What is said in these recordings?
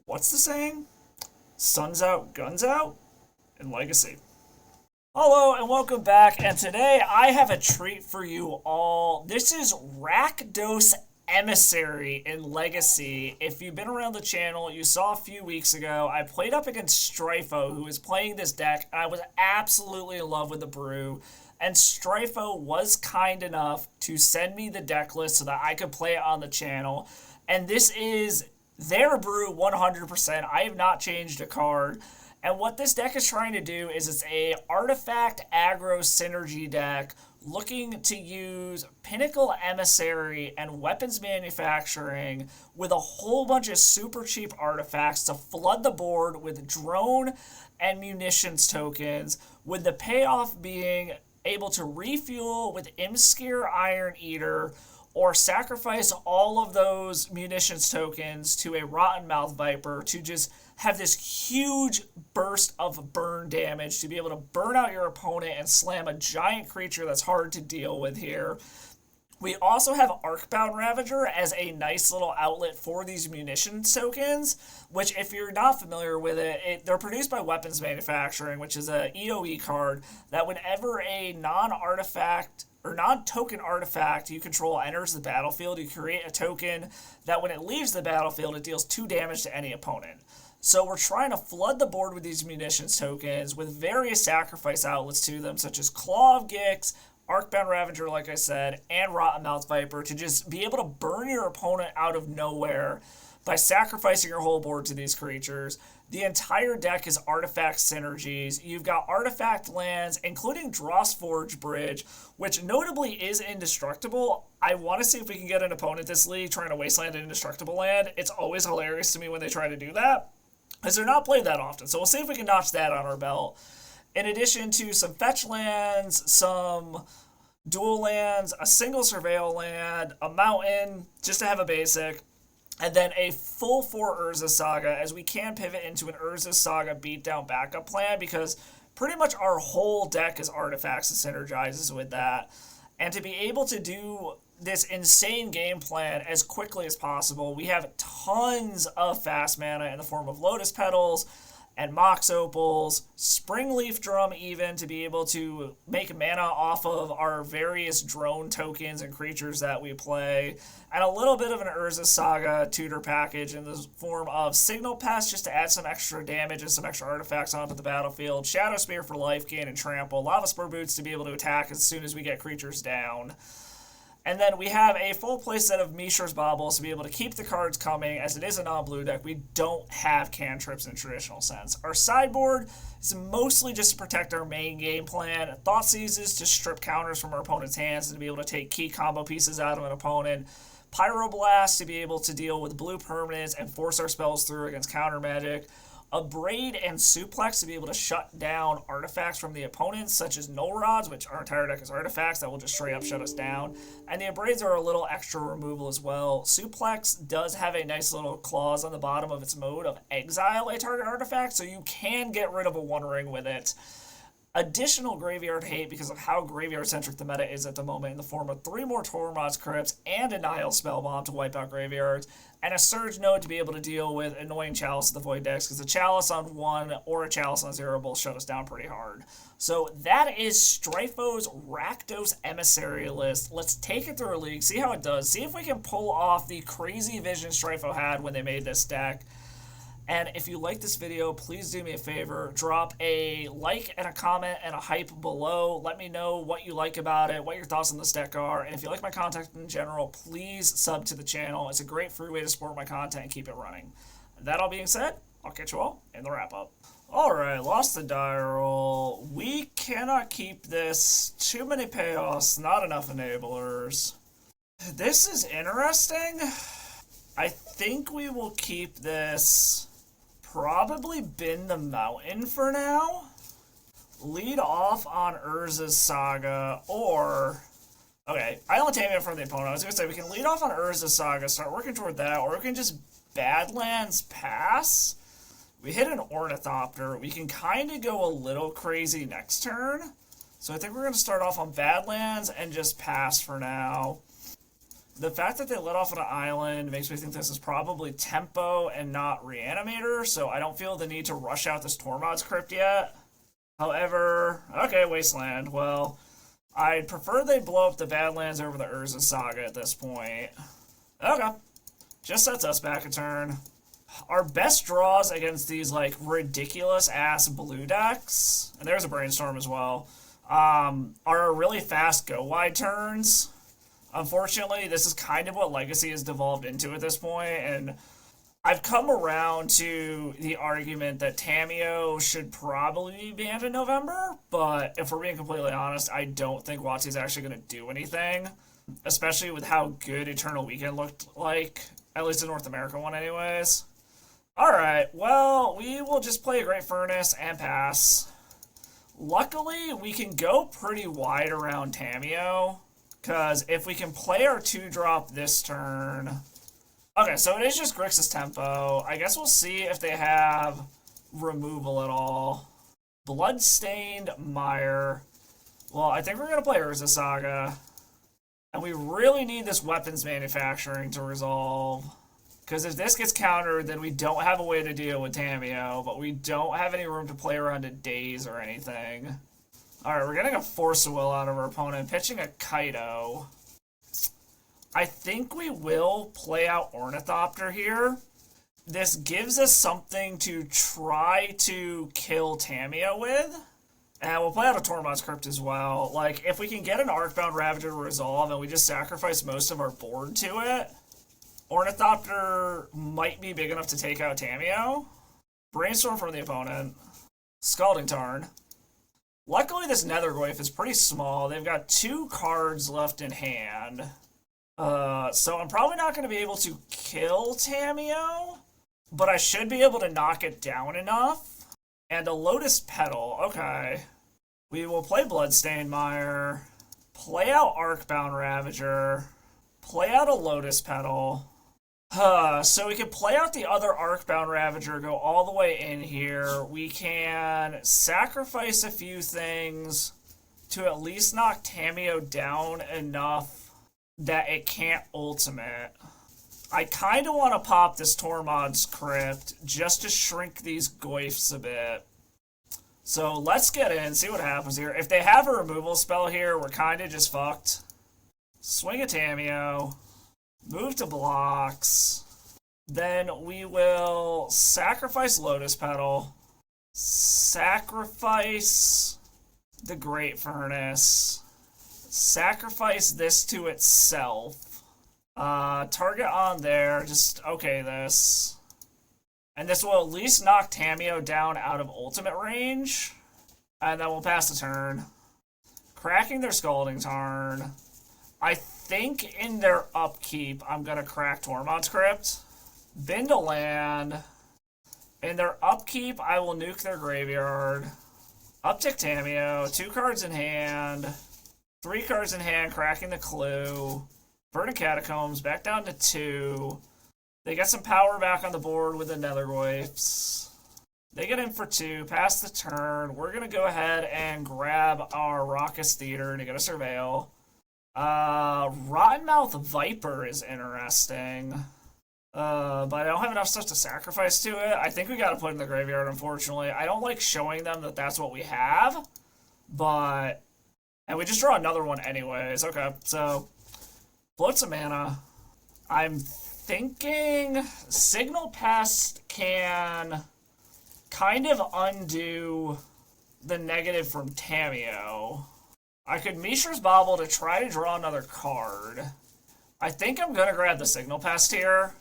What's the saying? Sun's out, guns out? In Legacy. Hello and welcome back, and today I have a treat for you all. This is Rakdos Emissary in Legacy. If you've been around the channel, you saw a few weeks ago, I played up against Strifo, who was playing this deck, and I was absolutely in love with the brew. And Strifo was kind enough to send me the deck list so that I could play it on the channel. And this is their brew 100%. I have not changed a card. And what this deck is trying to do is it's a artifact aggro synergy deck looking to use Pinnacle Emissary and weapons manufacturing with a whole bunch of super cheap artifacts to flood the board with drone and munitions tokens, with the payoff being able to refuel with Imskir Iron-Eater or sacrifice all of those munitions tokens to a Rottenmouth Viper to just have this huge burst of burn damage to be able to burn out your opponent and slam a giant creature that's hard to deal with here. We also have Arcbound Ravager as a nice little outlet for these munitions tokens, which if you're not familiar with it, they're produced by Weapons Manufacturing, which is a EOE card that whenever a non-artifact or non-token artifact you control enters the battlefield, you create a token that when it leaves the battlefield, it deals 2 damage to any opponent. So we're trying to flood the board with these munitions tokens with various sacrifice outlets to them, such as Claw of Gix, Arcbound Ravager, like I said, and Rottenmouth Viper, to just be able to burn your opponent out of nowhere by sacrificing your whole board to these creatures. The entire deck is artifact synergies. You've got artifact lands, including Drossforge Bridge, which notably is indestructible. I want to see if we can get an opponent this league trying to wasteland an indestructible land. It's always hilarious to me when they try to do that, because they're not played that often. So we'll see if we can notch that on our belt. In addition to some fetch lands, some dual lands, a single surveil land, a mountain, just to have a basic, and then a full 4 Urza Saga, as we can pivot into an Urza Saga beatdown backup plan, because pretty much our whole deck is artifacts and synergizes with that. And to be able to do this insane game plan as quickly as possible, we have tons of fast mana in the form of Lotus Petals and Mox Opals, Springleaf Drum even, to be able to make mana off of our various drone tokens and creatures that we play, and a little bit of an Urza Saga tutor package in the form of Signal Pest just to add some extra damage and some extra artifacts onto the battlefield, Shadow Spear for life gain and trample, Lava Spur Boots to be able to attack as soon as we get creatures down. And then we have a full playset of Mishra's Baubles to be able to keep the cards coming, as it is a non-blue deck. We don't have cantrips in traditional sense. Our sideboard is mostly just to protect our main game plan. Thoughtseize is to strip counters from our opponent's hands and to be able to take key combo pieces out of an opponent. Pyroblast to be able to deal with blue permanents and force our spells through against counter magic. Abrade and Suplex to be able to shut down artifacts from the opponents, such as Null Rods, which our entire deck is artifacts that will just straight up shut us down. And the Abrades are a little extra removal as well. Suplex does have a nice little clause on the bottom of its mode of exile a target artifact, so you can get rid of a One Ring with it. Additional graveyard hate because of how graveyard-centric the meta is at the moment, in the form of 3 more Tormod's Crypts and a Nihil Spellbomb to wipe out graveyards, and a Surge Node to be able to deal with annoying Chalice of the Void decks, because a Chalice on 1 or a Chalice on 0 both shut us down pretty hard. So that is Strifo's Rakdos Emissary list. Let's take it through a league, see how it does, see if we can pull off the crazy vision Strifo had when they made this deck. And if you like this video, please do me a favor, drop a like and a comment and a hype below. Let me know what you like about it, what your thoughts on this deck are, and if you like my content in general, please sub to the channel. It's a great free way to support my content and keep it running. That all being said, I'll catch you all in the wrap-up. Alright, lost the die roll. We cannot keep this. Too many payoffs, not enough enablers. This is interesting. I think we will keep this. Probably bin the mountain for now. Lead off on Urza's Saga, or... Okay, Island Taming from the opponent. I was going to say, we can lead off on Urza's Saga, start working toward that, or we can just Badlands pass. We hit an Ornithopter. We can kind of go a little crazy next turn. So I think we're going to start off on Badlands and just pass for now. The fact that they let off on an island makes me think this is probably Tempo and not Reanimator, so I don't feel the need to rush out this Tormod's Crypt yet. However, okay, Wasteland. Well, I'd prefer they blow up the Badlands over the Urza Saga at this point. Okay. Just sets us back a turn. Our best draws against these, like, ridiculous-ass blue decks, and there's a Brainstorm as well, are really fast go-wide turns. Unfortunately, this is kind of what Legacy has devolved into at this point, and I've come around to the argument that Tamiyo should probably be banned in November, but if we're being completely honest, I don't think WotC's actually going to do anything, especially with how good Eternal Weekend looked like, at least the North America one anyways. Alright, well, we will just play a Great Furnace and pass. Luckily, we can go pretty wide around Tamiyo, because if we can play our 2-drop this turn... Okay, so it is just Grixis Tempo. I guess we'll see if they have removal at all. Bloodstained Mire. Well, I think we're going to play Urza Saga. And we really need this weapons manufacturing to resolve. Because if this gets countered, then we don't have a way to deal with Tamiyo, but we don't have any room to play around a Daze or anything. Alright, we're getting a Force of Will out of our opponent, pitching a Kaido. I think we will play out Ornithopter here. This gives us something to try to kill Tamiyo with. And we'll play out a Tormod's Crypt as well. Like, if we can get an Arcbound Ravager to resolve and we just sacrifice most of our board to it, Ornithopter might be big enough to take out Tamiyo. Brainstorm from the opponent. Scalding Tarn. Luckily, this Nethergoyf is pretty small. They've got 2 cards left in hand. So I'm probably not going to be able to kill Tamiyo, but I should be able to knock it down enough. And a Lotus Petal, okay. We will play Bloodstained Mire, play out Arcbound Ravager, play out a Lotus Petal. So we can play out the other Arcbound Ravager, go all the way in here. We can sacrifice a few things to at least knock Tamiyo down enough that it can't ultimate. I kind of want to pop this Tormod's Crypt just to shrink these Goyfs a bit. So let's get in, see what happens here. If they have a removal spell here, we're kind of just fucked. Swing a Tamiyo. Move to blocks. Then we will sacrifice Lotus Petal. Sacrifice the Great Furnace. Sacrifice this to itself. Target on there. Just okay this. And this will at least knock Tamiyo down out of ultimate range. And then we'll pass the turn. Cracking their Scalding Tarn. I think in their upkeep, I'm going to crack Tormod's Crypt. Bin to land. In their upkeep, I will nuke their graveyard. Uptick Tamiyo. 2 cards in hand. 3 cards in hand, cracking the Clue. Burning Catacombs, back down to 2. They get some power back on the board with the Nethergoyfs. They get in for 2, pass the turn. We're going to go ahead and grab our Raucous Theater to get a Surveil. Rottenmouth Viper is interesting. But I don't have enough stuff to sacrifice to it. I think we got to put it in the graveyard, unfortunately. I don't like showing them that that's what we have, but... And we just draw another one anyways. Okay, so float some mana. I'm thinking Signal Pest can kind of undo the negative from Tamiyo. I could Mishra's Bauble to try to draw another card. I think I'm going to grab the Signal Pest here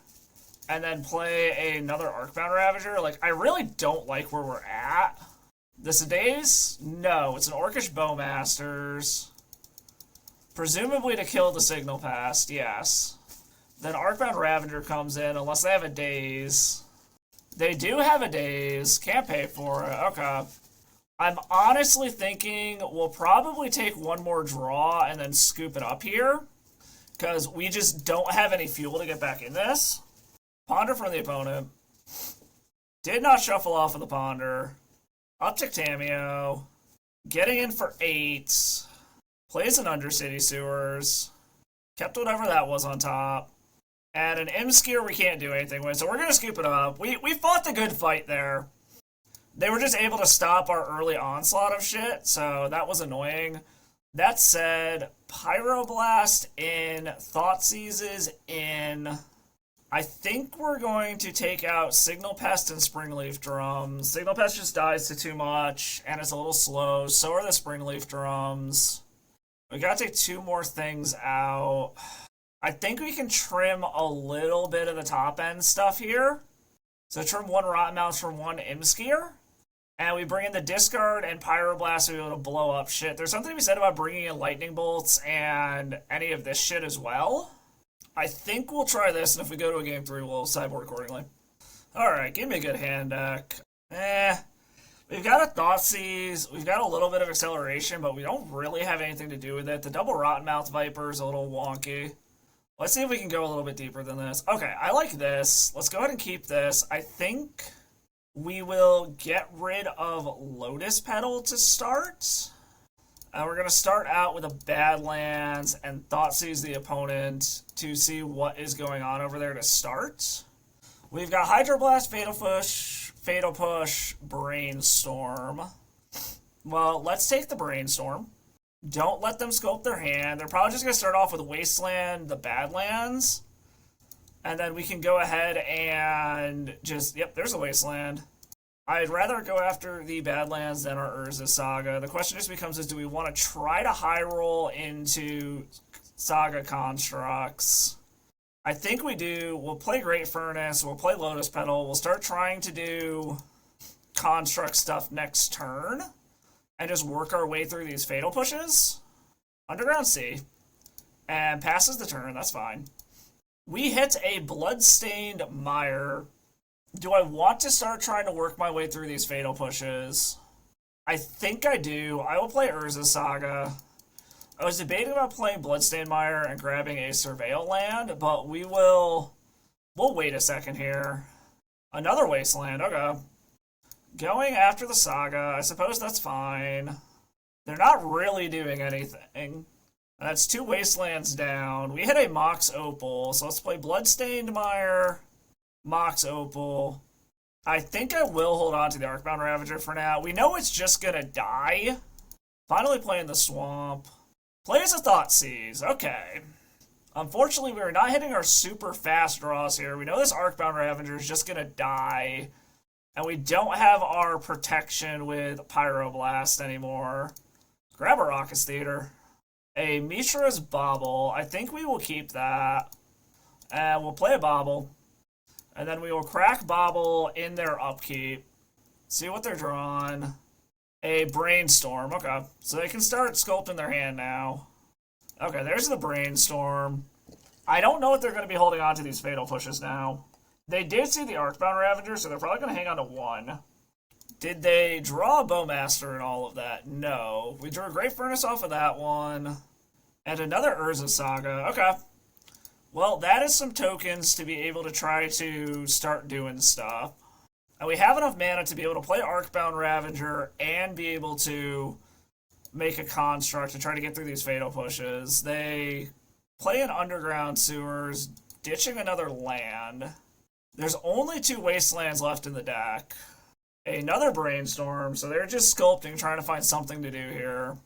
and then play another Arcbound Ravager. Like, I really don't like where we're at. This a Daze? No, it's an Orcish Bowmasters. Presumably to kill the Signal Pest, yes. Then Arcbound Ravager comes in, unless they have a Daze. They do have a Daze. Can't pay for it. Okay. I'm honestly thinking we'll probably take one more draw and then scoop it up here, because we just don't have any fuel to get back in this. Ponder from the opponent. Did not shuffle off of the Ponder. Uptick Tamiyo. Getting in for 8. Plays an Undercity Sewers. Kept whatever that was on top. And an Imskir we can't do anything with, so we're going to scoop it up. We fought the good fight there. They were just able to stop our early onslaught of shit, so that was annoying. That said, Pyroblast in, Thoughtseizes in. I think we're going to take out Signal Pest and Springleaf Drums. Signal Pest just dies to too much, and it's a little slow. So are the Springleaf Drums. We gotta take 2 more things out. I think we can trim a little bit of the top end stuff here. So trim 1 Rottenmouth from 1 Imskir. And we bring in the discard and Pyroblast to be able to blow up shit. There's something to be said about bringing in Lightning Bolts and any of this shit as well. I think we'll try this, and if we go to a game 3, we'll sideboard accordingly. Alright, give me a good hand deck. We've got a Thoughtseize, we've got a little bit of acceleration, but we don't really have anything to do with it. The double Rottenmouth Viper is a little wonky. Let's see if we can go a little bit deeper than this. Okay, I like this. Let's go ahead and keep this. I think we will get rid of Lotus Petal to start. We're going to start out with a Badlands and Thoughtseize the opponent to see what is going on over there to start. We've got Hydroblast, Fatal Push, Brainstorm. Well, let's take the Brainstorm. Don't let them sculpt their hand. They're probably just going to start off with Wasteland, the Badlands. And then we can go ahead and just, yep, there's a Wasteland. I'd rather go after the Badlands than our Urza Saga. The question just becomes is, do we want to try to high roll into Saga constructs? I think we do. We'll play Great Furnace. We'll play Lotus Petal. We'll start trying to do construct stuff next turn and just work our way through these Fatal Pushes. Underground Sea. And passes the turn. That's fine. We hit a Bloodstained Mire. Do I want to start trying to work my way through these Fatal Pushes? I think I do. I will play Urza Saga. I was debating about playing Bloodstained Mire and grabbing a Surveil land, but we'll wait a second here. Another Wasteland, okay. Going after the Saga, I suppose that's fine. They're not really doing anything. That's 2 Wastelands down. We hit a Mox Opal, so let's play Bloodstained Mire, Mox Opal. I think I will hold on to the Arcbound Ravager for now. We know it's just gonna die. Finally playing the Swamp. Plays a Thoughtseize, okay. Unfortunately, we're not hitting our super fast draws here. We know this Arcbound Ravager is just gonna die. And we don't have our protection with Pyroblast anymore. Grab a Raucous Theater. A Mishra's Bauble. I think we will keep that. And we'll play a Bauble. And then we will crack Bauble in their upkeep. See what they're drawing. A Brainstorm. Okay. So they can start sculpting their hand now. Okay, there's the Brainstorm. I don't know if they're going to be holding on to these Fatal Pushes now. They did see the Arcbound Ravager, so they're probably going to hang on to 1. Did they draw a Bowmaster and all of that? No. We drew a Great Furnace off of that one. And another Urza Saga. Okay. Well, that is some tokens to be able to try to start doing stuff. And we have enough mana to be able to play Arcbound Ravager and be able to make a construct to try to get through these Fatal Pushes. They play an Underground Sewers, ditching another land. There's only 2 Wastelands left in the deck. Another Brainstorm, so they're just sculpting, trying to find something to do here.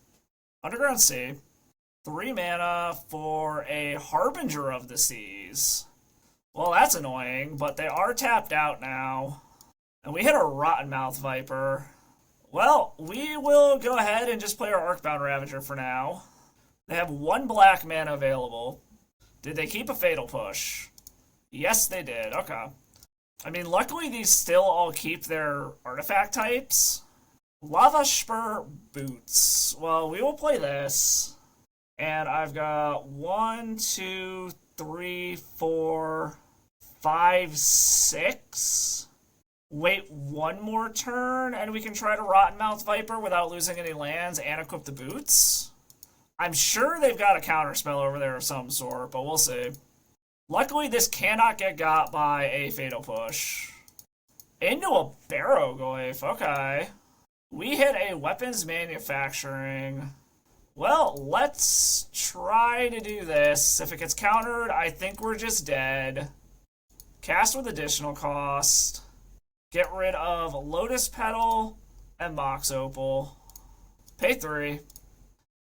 Underground Sea. 3 mana for a Harbinger of the Seas. Well, that's annoying, but they are tapped out now. And we hit a Rottenmouth Viper. Well, we will go ahead and just play our Arcbound Ravager for now. They have 1 black mana available. Did they keep a Fatal Push? Yes, they did. Okay. I mean, luckily these still all keep their artifact types. Lava Spur Boots. Well, we will play this. And I've got 1, 2, 3, 4, 5, 6. Wait 1 more turn, and we can try to Rottenmouth Viper without losing any lands and equip the boots. I'm sure they've got a counterspell over there of some sort, but we'll see. Luckily, this cannot get got by a Fatal Push. Into a Barrowgoyf, okay. We hit a Weapons Manufacturing. Well, let's try to do this. If it gets countered, I think we're just dead. Cast with additional cost. Get rid of Lotus Petal and Mox Opal. Pay 3.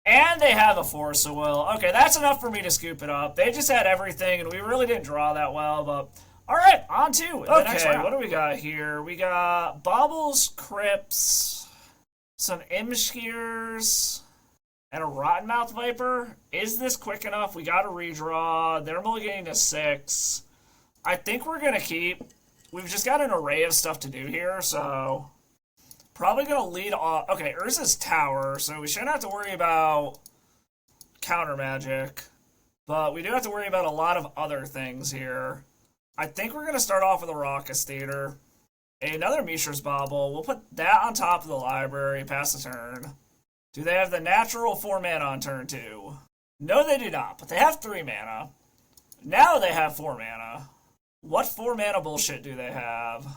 And they have a Force of Will. Okay, that's enough for me to scoop it up. They just had everything, and we really didn't draw that well, but... Alright, on to the next round. What do we got here? We got Baubles, Crypts, some Imskirs, and a Rottenmouth Viper. Is this quick enough? We got a redraw. They're mulliganing to 6. I think we're going to keep. We've just got an array of stuff to do here, so... Probably going to lead off... Okay, Urza's Tower, so we shouldn't have to worry about counter magic. But we do have to worry about a lot of other things here. I think we're going to start off with a Rakdos Theater. Another Mishra's Bauble. We'll put that on top of the library, pass the turn. Do they have the natural 4 mana on turn 2? No, they do not, but they have 3 mana. Now they have 4 mana. What 4 mana bullshit do they have?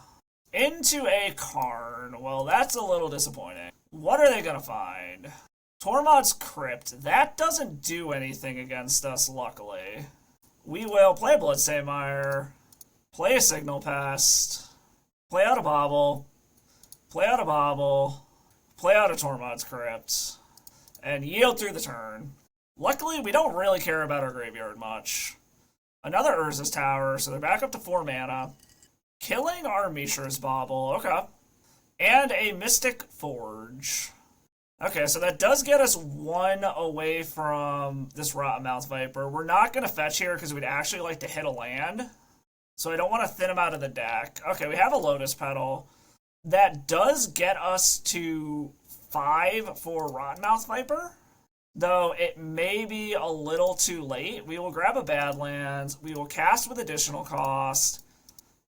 Into a Karn. Well, that's a little disappointing. What are they going to find? Tormod's Crypt. That doesn't do anything against us, luckily. We will play Bloodstainmire, play a Signal Pest, play out a Bauble, play out a Bauble, play out a Tormod's Crypt, and yield through the turn. Luckily, we don't really care about our graveyard much. Another Urza's Tower, so they're back up to 4 mana. Killing our Mishra's Bauble, okay. And a Mystic Forge. Okay, so that does get us 1 away from this Rottenmouth Viper. We're not going to fetch here because we'd actually like to hit a land. So I don't want to thin him out of the deck. Okay, we have a Lotus Petal. That does get us to 5 for Rottenmouth Viper. Though it may be a little too late. We will grab a Badlands. We will cast with additional cost.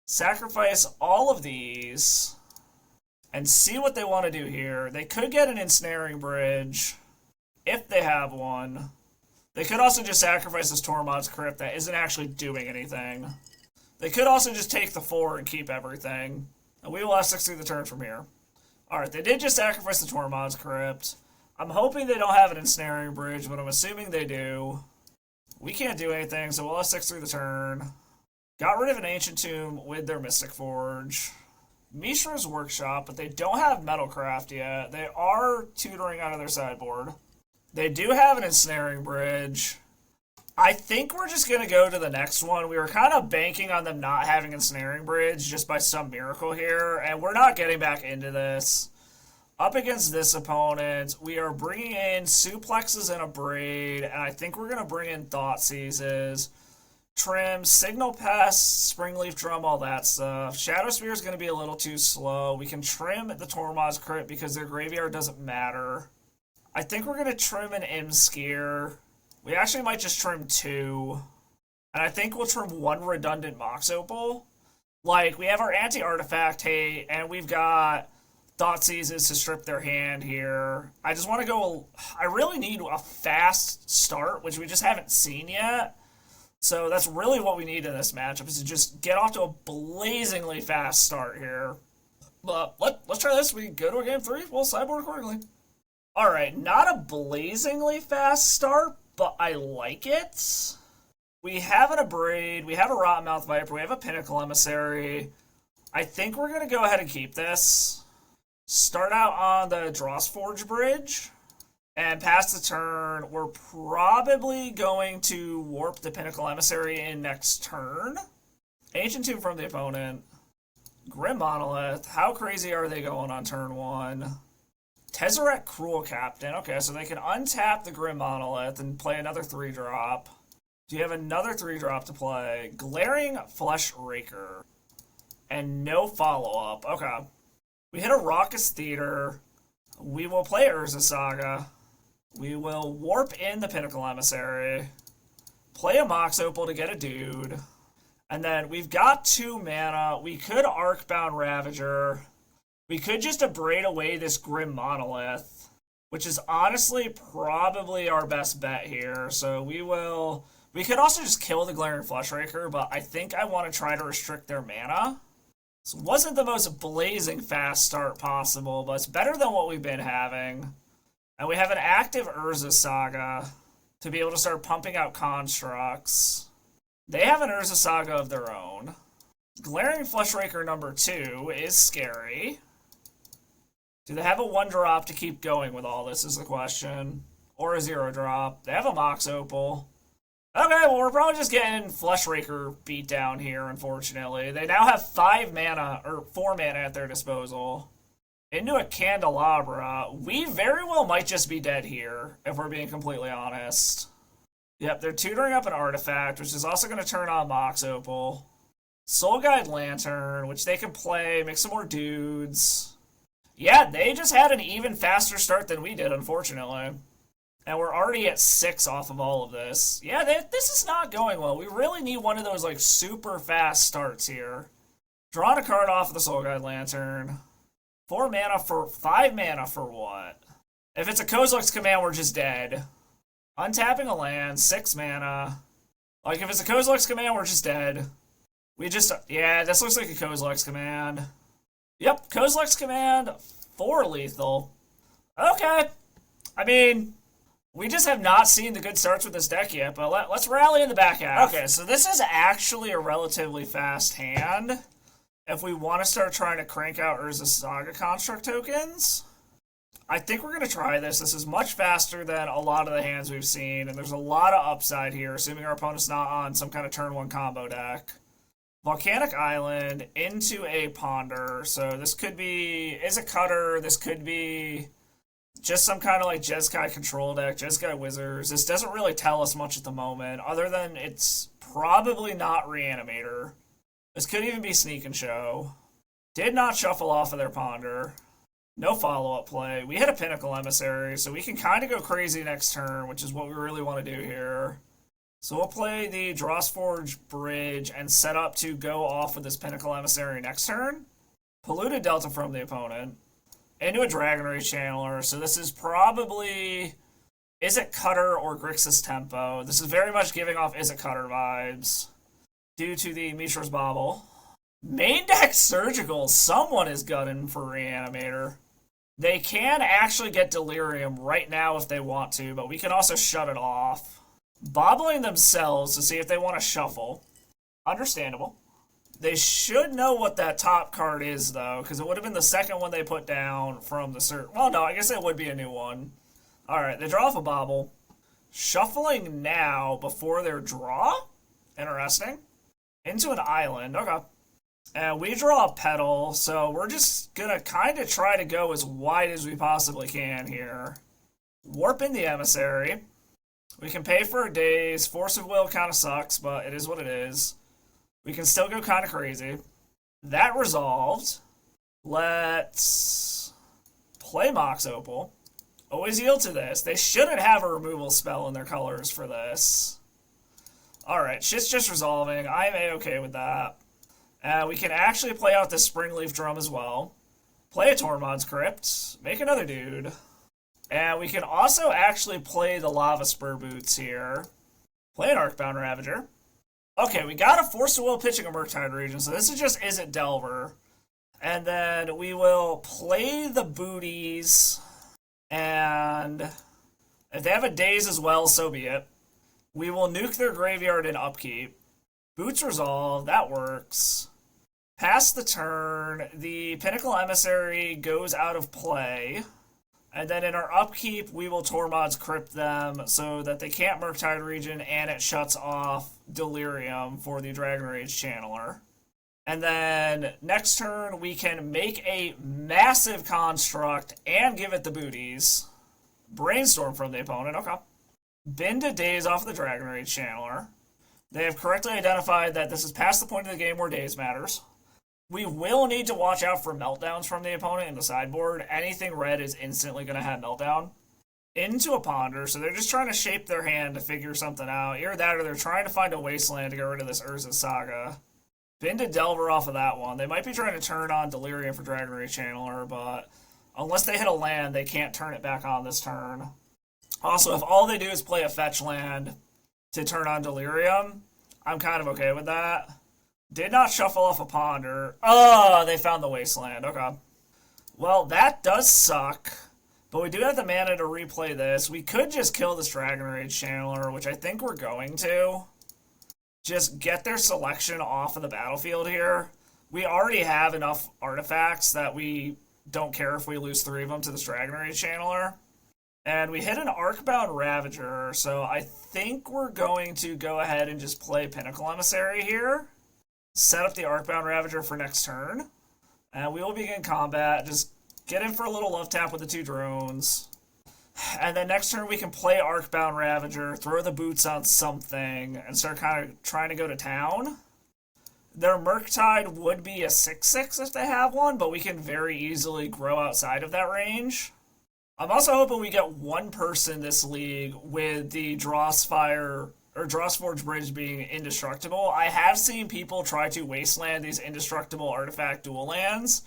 Sacrifice all of these. And see what they want to do here. They could get an Ensnaring Bridge, if they have one. They could also just sacrifice this Tormod's Crypt that isn't actually doing anything. They could also just take the 4 and keep everything. And we will have 6 through the turn from here. Alright, they did just sacrifice the Tormod's Crypt. I'm hoping they don't have an Ensnaring Bridge, but I'm assuming they do. We can't do anything, so we'll have 6 through the turn. Got rid of an Ancient Tomb with their Mystic Forge. Mishra's Workshop, but they don't have Metalcraft yet. They are tutoring out of their sideboard. They do have an Ensnaring Bridge. I think we're just going to go to the next one. We were kind of banking on them not having Ensnaring Bridge just by some miracle here, and we're not getting back into this. Up against this opponent, we are bringing in Suplexes and a Braid, and I think we're going to bring in Thoughtseizes. Trim, Signal Pest, Springleaf Drum, all that stuff. Shadow Spear is going to be a little too slow. We can trim the Tormod's Crypt because their graveyard doesn't matter. I think we're going to trim an Imskir. We actually might just trim 2. And I think we'll trim 1 redundant Mox Opal. Like, we have our anti-artifact hate, and we've got Thoughtseizes to strip their hand here. I just want to go... I really need a fast start, which we just haven't seen yet. So that's really what we need in this matchup, is to just get off to a blazingly fast start here. But let's try this. We go to a game 3. We'll sideboard accordingly. Alright, not a blazingly fast start, but I like it. We have an Abrade. We have a Rottenmouth Viper. We have a Pinnacle Emissary. I think we're going to go ahead and keep this. Start out on the Drossforge Bridge. And past the turn, we're probably going to warp the Pinnacle Emissary in next turn. Ancient Tomb from the opponent. Grim Monolith. How crazy are they going on turn 1? Tezzeret Cruel Captain. Okay, so they can untap the Grim Monolith and play another 3-drop. Do you have another 3-drop to play? Glaring Flesh Raker. And no follow-up. Okay. We hit a Raucous Theater. We will play Urza Saga. We will warp in the Pinnacle Emissary, play a Mox Opal to get a dude, and then we've got 2 mana. We could Arcbound Ravager. We could just Abrade away this Grim Monolith, which is honestly probably our best bet here. So we could also just kill the Glaring Fleshraker, but I think I want to try to restrict their mana. This wasn't the most blazing fast start possible, but it's better than what we've been having. And we have an active Urza Saga to be able to start pumping out constructs. They have an Urza Saga of their own. Glaring Fleshraker number 2 is scary. Do they have a 1-drop to keep going with all this is the question. Or a 0-drop. They have a Mox Opal. Okay, well, we're probably just getting Fleshraker beat down here, unfortunately. They now have 5 mana, or 4 mana at their disposal. Into a Candelabra. We very well might just be dead here, if we're being completely honest. Yep, they're tutoring up an artifact, which is also going to turn on Mox Opal. Soul Guide Lantern, which they can play, make some more dudes. Yeah, they just had an even faster start than we did, unfortunately. And we're already at 6 off of all of this. Yeah, this is not going well. We really need one of those, like, super fast starts here. Drawing a card off of the Soul Guide Lantern. 4 mana for... 5 mana for what? If it's a Kozilek's Command, we're just dead. Untapping a land, 6 mana. Like, if it's a Kozilek's Command, we're just dead. We just... Yeah, this looks like a Kozilek's Command. Yep, Kozilek's Command, 4 lethal. Okay. I mean... We just have not seen the good starts with this deck yet, but let's rally in the back half. Okay, so this is actually a relatively fast hand. If we want to start trying to crank out Urza Saga construct tokens, I think we're going to try this. This is much faster than a lot of the hands we've seen, and there's a lot of upside here, assuming our opponent's not on some kind of turn 1 combo deck. Volcanic Island into a Ponder, so this could be Izzet Cutter, this could be... just some kind of like Jeskai control deck, Jeskai Wizards. This doesn't really tell us much at the moment, other than it's probably not Reanimator. This could even be Sneak and Show. Did not shuffle off of their Ponder. No follow-up play. We hit a Pinnacle Emissary, so we can kind of go crazy next turn, which is what we really want to do here. So we'll play the Drossforge Bridge and set up to go off with this Pinnacle Emissary next turn. Polluted Delta from the opponent. Into a Dragon Rage Channeler, so this is probably Izzet Cutter or Grixis Tempo. This is very much giving off Izzet Cutter vibes due to the Mishra's Bauble. Main deck Surgical, someone is gunning for Reanimator. They can actually get Delirium right now if they want to, but we can also shut it off. Bobbling themselves to see if they want to shuffle. Understandable. They should know what that top card is, though, because it would have been the second one they put down from the Well, no, I guess it would be a new one. Alright, they draw off a Bobble. Shuffling now before their draw? Interesting. Into an island, okay. And we draw a Petal, so we're just going to kind of try to go as wide as we possibly can here. Warp in the Emissary. We can pay for a Daze. Force of Will kind of sucks, but it is what it is. We can still go kind of crazy. That resolved. Let's play Mox Opal. Always yield to this. They shouldn't have a removal spell in their colors for this. Alright, shit's just resolving. I'm A-okay with that. We can actually play out this Springleaf Drum as well. Play a Tormod's Crypt. Make another dude. And we can also actually play the Lava Spur Boots here. Play an Arcbound Ravager. Okay, we got a Force of Will pitching a Murktide Region, so this is just Izzet Delver. And then we will play the Booties, and if they have a Daze as well, so be it. We will nuke their graveyard in upkeep. Boots resolve, that works. Pass the turn, the Pinnacle Emissary goes out of play. And then in our upkeep, we will Tormod's Crypt them so that they can't Murktide Region, and it shuts off Delirium for the Dragon Rage Channeler. And then next turn, we can make a massive construct and give it the Booties. Brainstorm from the opponent, okay. Bend a Daze off the Dragon Rage Channeler. They have correctly identified that this is past the point of the game where Daze matters. We will need to watch out for meltdowns from the opponent in the sideboard. Anything red is instantly going to have meltdown. Into a Ponder, so they're just trying to shape their hand to figure something out. Either that or they're trying to find a Wasteland to get rid of this Urza Saga. Bend a Delver off of that one. They might be trying to turn on Delirium for Dragon Rage Channeler, but unless they hit a land, they can't turn it back on this turn. Also, if all they do is play a fetch land to turn on Delirium, I'm kind of okay with that. Did not shuffle off a Ponder. Oh, they found the Wasteland. Okay. Well, that does suck. But we do have the mana to replay this. We could just kill this Dragon Rage Channeler, which I think we're going to. Just get their selection off of the battlefield here. We already have enough artifacts that we don't care if we lose 3 of them to this Dragon Rage Channeler. And we hit an Arcbound Ravager, so I think we're going to go ahead and just play Pinnacle Emissary here. Set up the Arcbound Ravager for next turn. And we will begin combat. Just get in for a little love tap with the 2 drones. And then next turn we can play Arcbound Ravager, throw the boots on something, and start kind of trying to go to town. Their Murktide would be a 6/6 if they have one, but we can very easily grow outside of that range. I'm also hoping we get one person this league with the Drossfire or Drossforge Bridge being indestructible. I have seen people try to wasteland these indestructible artifact dual lands.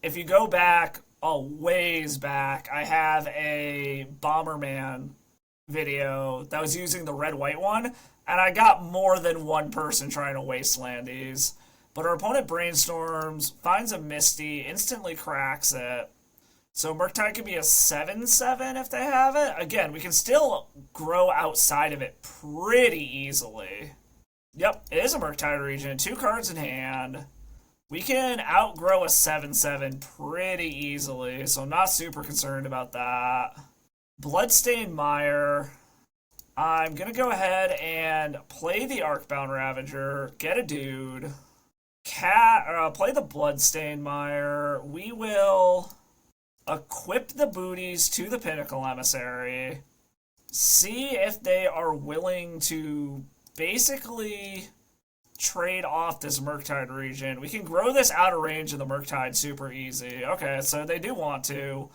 If you go back a ways back, I have a Bomberman video that was using the red-white one, and I got more than one person trying to wasteland these. But our opponent brainstorms, finds a Misty, instantly cracks it. So Murktide could be a 7/7 if they have it. Again, we can still grow outside of it pretty easily. Yep, it is a Murktide Regent, 2 cards in hand. We can outgrow a 7/7 pretty easily, so I'm not super concerned about that. Bloodstained Mire. I'm going to go ahead and play the Arcbound Ravager, get a dude. Play the Bloodstained Mire. We will equip the booties to the Pinnacle Emissary. See if they are willing to basically trade off this Murktide Regent. We can grow this out of range of the Murktide super easy. Okay, so they do want to.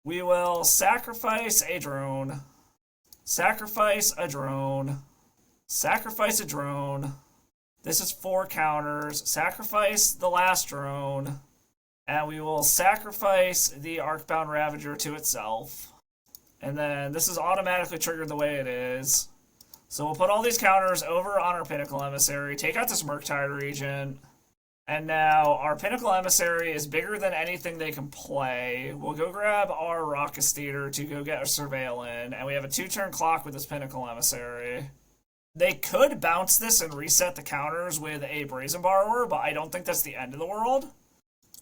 We will sacrifice a drone. Sacrifice a drone. Sacrifice a drone. This is 4 counters. Sacrifice the last drone. And we will sacrifice the Arcbound Ravager to itself. And then this is automatically triggered the way it is. So we'll put all these counters over on our Pinnacle Emissary, take out this Murktide Regent, and now our Pinnacle Emissary is bigger than anything they can play. We'll go grab our Rakdos Theater to go get a Surveil in, and we have a 2-turn clock with this Pinnacle Emissary. They could bounce this and reset the counters with a Brazen Borrower, but I don't think that's the end of the world.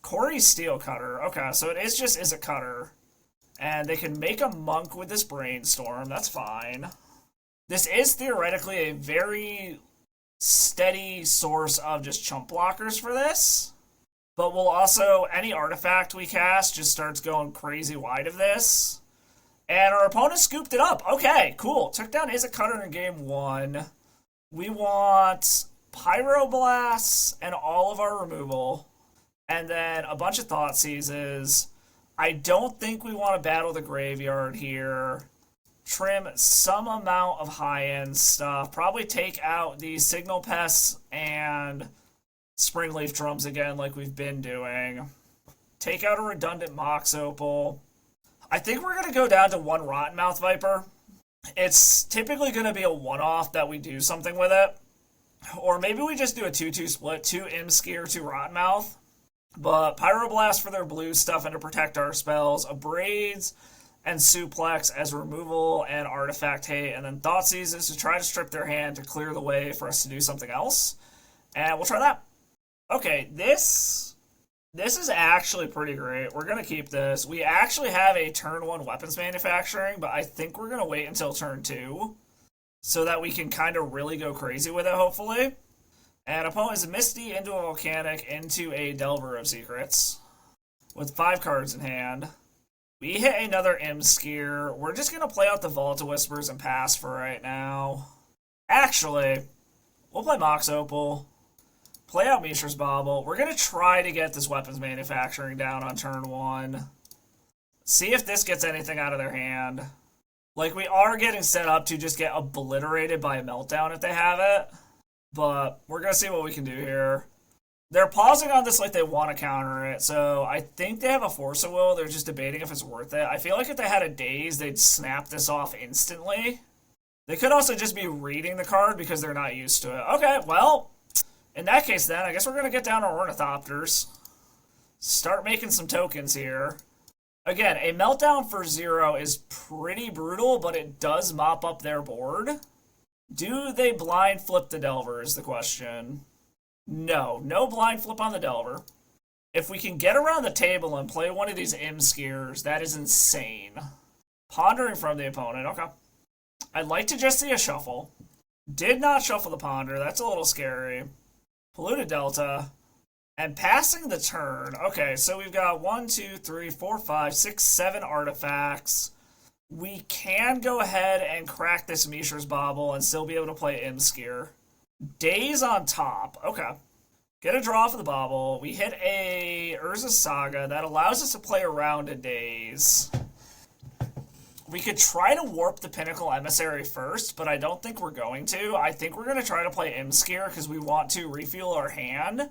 Corey's Steel Cutter. Okay, so it is just Izzet Cutter. And they can make a Monk with this Brainstorm. That's fine. This is theoretically a very steady source of just chump blockers for this. But we'll also, any artifact we cast just starts going crazy wide of this. And our opponent scooped it up. Okay, cool. Took down Izzet Cutter in game 1. We want Pyroblasts and all of our removal. And then a bunch of Thought Seizes. I don't think we want to battle the graveyard here. Trim some amount of high-end stuff. Probably take out the Signal Pests and Springleaf Drums again like we've been doing. Take out a redundant Mox Opal. I think we're going to go down to 1 Rottenmouth Viper. It's typically going to be a one-off that we do something with it. Or maybe we just do a 2-2 split, 2 Imskir, 2 Rottenmouth. But Pyroblast for their blue stuff and to protect our spells. Abrades and Suplex as removal and artifact hate. And then Thought Seizes to try to strip their hand to clear the way for us to do something else. And we'll try that. Okay, this is actually pretty great. We're going to keep this. We actually have a turn 1 weapons manufacturing, but I think we're going to wait until turn 2 so that we can kind of really go crazy with it, hopefully. And opponent is a Misty into a Volcanic into a Delver of Secrets with 5 cards in hand. We hit another Imskir. We're just going to play out the Vault of Whispers and pass for right now. Actually, we'll play Mox Opal. Play out Mishra's Bauble. We're going to try to get this weapons manufacturing down on turn 1. See if this gets anything out of their hand. Like, we are getting set up to just get obliterated by a Meltdown if they have it. But we're going to see what we can do here. They're pausing on this like they want to counter it. So I think they have a Force of Will. They're just debating if it's worth it. I feel like if they had a Daze, they'd snap this off instantly. They could also just be reading the card because they're not used to it. Okay, well, in that case then, I guess we're going to get down to Ornithopters. Start making some tokens here. Again, a meltdown for 0 is pretty brutal, but it does mop up their board. Do they blind flip the Delver is the question. No, no blind flip on the Delver. If we can get around the table and play one of these Imskirs, that is insane. Pondering from the opponent, okay. I'd like to just see a shuffle. Did not shuffle the Ponder, that's a little scary. Polluted Delta. And passing the turn. Okay, so we've got 1, 2, 3, 4, 5, 6, 7 artifacts. We can go ahead and crack this Mishra's Bauble and still be able to play Imskir. Days on top. Okay. Get a draw for the Bauble. We hit a Urza Saga. That allows us to play around a Days. We could try to warp the Pinnacle Emissary first, but I don't think we're going to. I think we're going to try to play Imskir because we want to refuel our hand.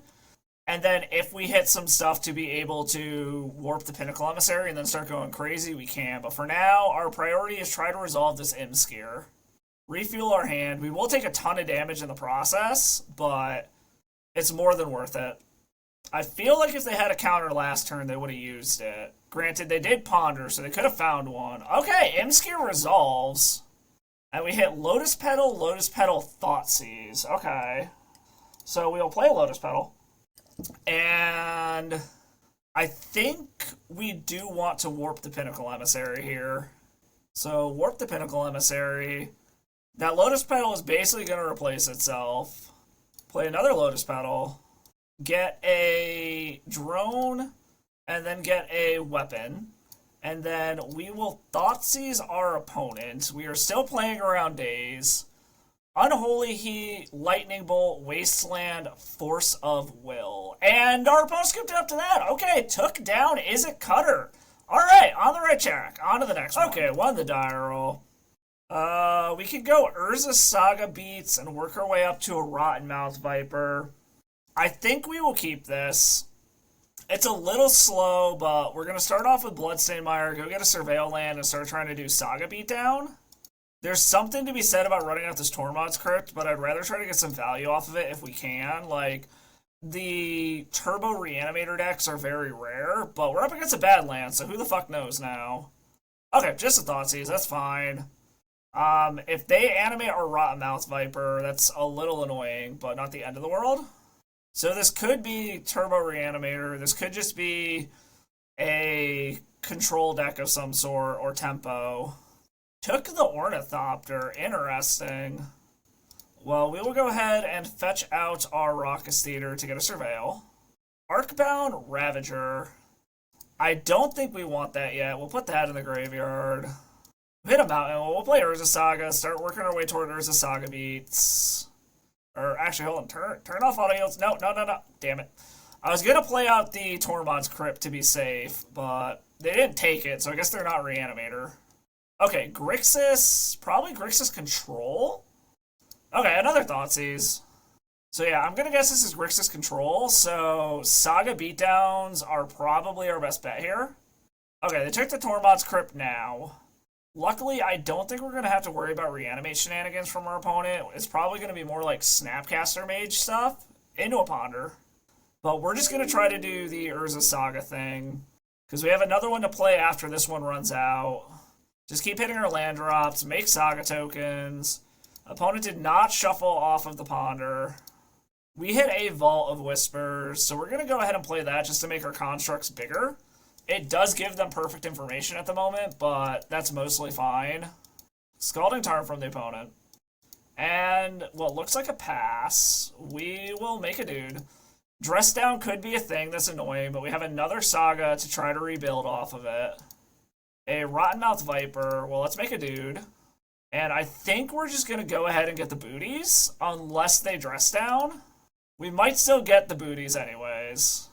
And then if we hit some stuff to be able to warp the Pinnacle Emissary and then start going crazy, we can. But for now, our priority is try to resolve this Imskir. Refuel our hand. We will take a ton of damage in the process, but it's more than worth it. I feel like if they had a counter last turn, they would have used it. Granted, they did ponder, so they could have found one. Okay, Imskir resolves. And we hit Lotus Petal, Thoughtseize. Okay. So we'll play Lotus Petal. And I think we do want to warp the Pinnacle Emissary here. So warp the Pinnacle Emissary. That Lotus Petal is basically going to replace itself. Play another Lotus Petal. Get a drone. And then get a weapon. And then we will Thoughtseize our opponent. We are still playing around Days. Unholy Heat, Lightning Bolt, Wasteland, Force of Will. And our opponent skipped up to that. Okay, took down Izzet Cutter. Alright, on the right track. On to the next one. Okay, won the die roll. We could go Urza Saga Beats and work our way up to a Rottenmouth Viper. I think we will keep this. It's a little slow, but we're going to start off with Bloodstained Mire, go get a Surveil Land, and start trying to do Saga Beatdown. There's something to be said about running out this Tormod's Crypt, but I'd rather try to get some value off of it if we can. Like, the Turbo Reanimator decks are very rare, but we're up against a bad land, so who the fuck knows now? Okay, just a Thoughtseize, that's fine. If they animate our Rottenmouth Viper, that's a little annoying, but not the end of the world. So this could be Turbo Reanimator, this could just be a control deck of some sort, or tempo. Took the Ornithopter. Interesting. Well, we will go ahead and fetch out our Rakdos Theater to get a Surveil. Arcbound Ravager. I don't think we want that yet. We'll put that in the graveyard. Hit a mountain. We'll play Urza Saga. Start working our way toward Urza Saga Beats. Or actually, hold on. Turn off auto yields. No. Damn it. I was going to play out the Tormod's Crypt to be safe, but they didn't take it, so I guess they're not Reanimator. Okay, Grixis. Probably Grixis Control? Okay, another Thoughtseize. So yeah, I'm going to guess this is Grixis Control, so Saga Beatdowns are probably our best bet here. Okay, they took the Tormod's Crypt now. Luckily, I don't think we're going to have to worry about reanimate shenanigans from our opponent. It's probably going to be more like Snapcaster Mage stuff into a Ponder. But we're just going to try to do the Urza Saga thing, because we have another one to play after this one runs out. Just keep hitting our land drops, make Saga tokens. Opponent did not shuffle off of the Ponder. We hit a Vault of Whispers, so we're going to go ahead and play that just to make our constructs bigger. It does give them perfect information at the moment, but that's mostly fine. Scalding Tarn from the opponent. And what looks like a pass, we will make a dude. Dress Down could be a thing that's annoying, but we have another Saga to try to rebuild off of it. A Rottenmouth Viper. Well, let's make a dude. And I think we're just going to go ahead and get the booties, unless they Dress Down. We might still get the booties anyways.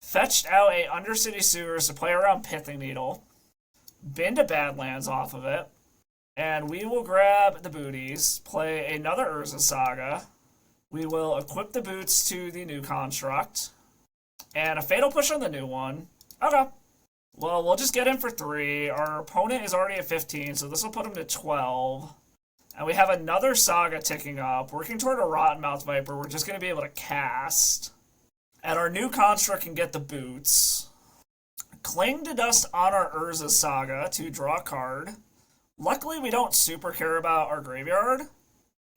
Fetched out a Undercity Sewers to play around Pithing Needle. Been to Badlands off of it. And we will grab the booties, play another Urza Saga. We will equip the boots to the new construct. And a Fatal Push on the new one. Okay. Well, we'll just get in for 3. Our opponent is already at 15, so this will put him to 12. And we have another Saga ticking up. Working toward a Rottenmouth Viper, we're just going to be able to cast. And our new construct can get the boots. Cling to Dust on our Urza Saga to draw a card. Luckily, we don't super care about our graveyard.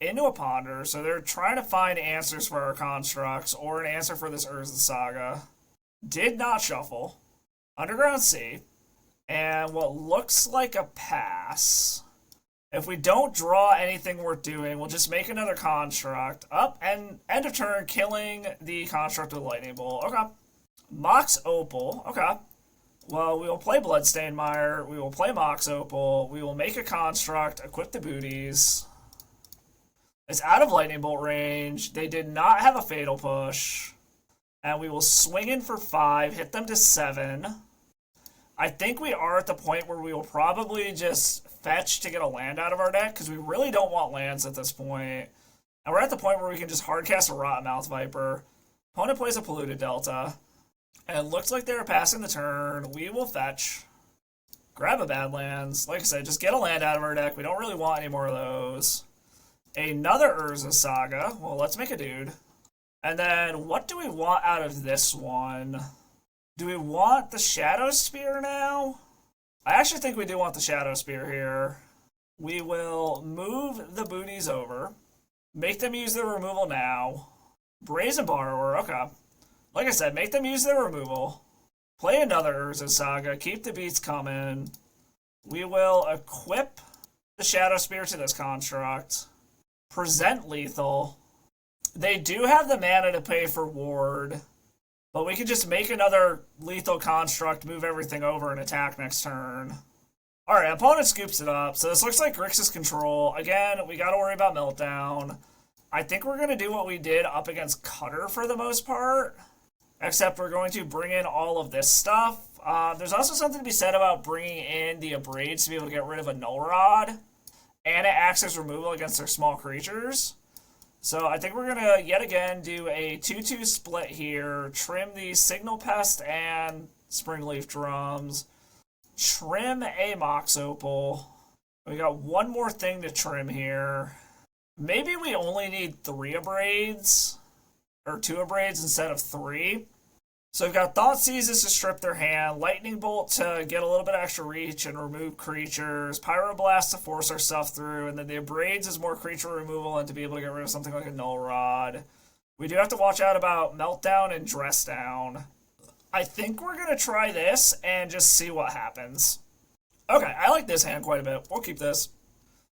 Into a Ponder, so they're trying to find answers for our constructs or an answer for this Urza Saga. Did not shuffle. Underground Sea. And what looks like a pass. If we don't draw anything worth doing, we'll just make another construct. Up and end of turn, killing the construct with Lightning Bolt. Okay. Mox Opal. Okay. Well, we will play Bloodstained Mire. We will play Mox Opal. We will make a construct, equip the booties. It's out of Lightning Bolt range. They did not have a Fatal Push. And we will swing in for 5, hit them to 7. I think we are at the point where we will probably just fetch to get a land out of our deck, because we really don't want lands at this point. And we're at the point where we can just hardcast a Rottenmouth Viper. Opponent plays a Polluted Delta. And it looks like they're passing the turn. We will fetch. Grab a Badlands. Like I said, just get a land out of our deck. We don't really want any more of those. Another Urza Saga. Well, let's make a dude. And then, what do we want out of this one? Do we want the Shadow Spear now? I actually think we do want the Shadow Spear here. We will move the booties over. Make them use their removal now. Brazen Borrower, okay. Like I said, make them use their removal. Play another Urza Saga. Keep the beats coming. We will equip the Shadow Spear to this construct. Present lethal. They do have the mana to pay for ward, but we can just make another lethal construct, move everything over, and attack next turn. Alright, opponent scoops it up. So this looks like Grixis control. Again, we got to worry about Meltdown. I think we're going to do what we did up against Cutter for the most part, except we're going to bring in all of this stuff. There's also something to be said about bringing in the Abrades to be able to get rid of a Null Rod, and it acts as removal against their small creatures. So I think we're going to, yet again, do a 2-2 split here. Trim the Signal Pest and Springleaf Drums. Trim a Mox Opal. We got one more thing to trim here. Maybe we only need 3 Abrades. Or 2 Abrades instead of 3. So we've got Thoughtseizes to strip their hand, Lightning Bolt to get a little bit of extra reach and remove creatures, Pyroblast to force our stuff through, and then the Abrades is more creature removal and to be able to get rid of something like a Null Rod. We do have to watch out about Meltdown and Dress Down. I think we're going to try this and just see what happens. Okay, I like this hand quite a bit. We'll keep this.